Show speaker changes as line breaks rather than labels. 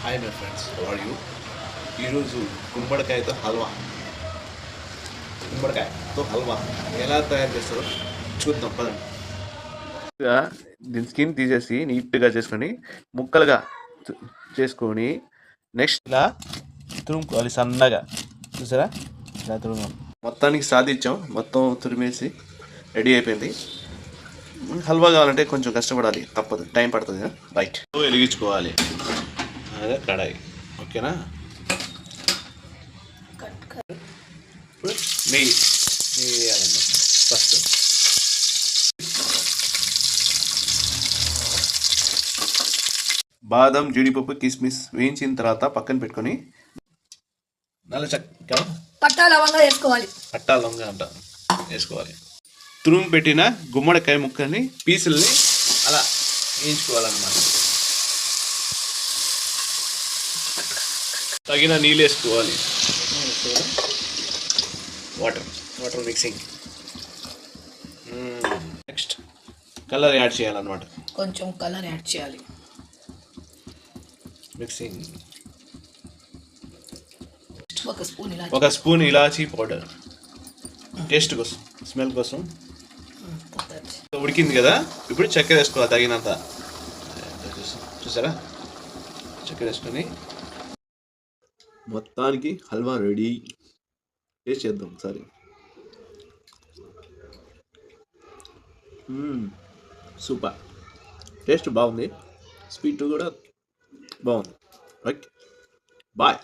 Hi my friends, how are you? ఈరోజు గుమ్మడికాయతో హల్వా గుమ్మడికాయతో హల్వా ఎలా తయారు చేస్తారో చూద్దాం పదండి. దీని స్కిన్ తీసేసి నీట్గా చేసుకొని ముక్కలుగా చేసుకొని నెక్స్ట్ ఇలా తురుముకోవాలి సన్నగా. చూసారా? ఇలా తురుము మొత్తానికి సాధించాం. మొత్తం తురిమేసి రెడీ అయిపోయింది. హల్వా కావాలంటే కొంచెం కష్టపడాలి, తప్పదు, టైం పడుతుంది. రైట్, వెలిగించుకోవాలి. అదే కడాయి. ఓకేనా? ఇప్పుడు నెయ్యి వేయాలన్నమాట. ఫస్ట్ బాదం, జీడిపప్పు, కిస్మిస్ వేయించిన తర్వాత పక్కన పెట్టుకొని నల్ల చక్క
పట్టా లవంగా వేసుకోవాలి.
పట్టా లవంగా అంట వేసుకోవాలి. తురుము పెట్టిన గుమ్మడికాయ ముక్కల్ని పీసుల్ని అలా వేయించుకోవాలన్నమాట. తగిన నీళ్ళు వేసుకోవాలి. Water mixing. Next colour add చేయాలన్నమాట.
కొంచెం కలర్ యాడ్ చేయాలి.
మిక్సింగ్.
ఒక
స్పూన్ ఇలాచీ పౌడర్ టేస్ట్ కోసం, స్మెల్ కోసం. ఉడికింది కదా, ఇప్పుడు చక్కెర వేసుకోవాలి తగినంత. చూసారా? చక్కెర వేసుకొని మొత్తానికి హల్వా రెడీ. టేస్ట్ చేద్దాం ఒకసారి. సూపర్, టేస్ట్ బాగుంది, స్వీట్ కూడా బాగుంది. Okay, bye.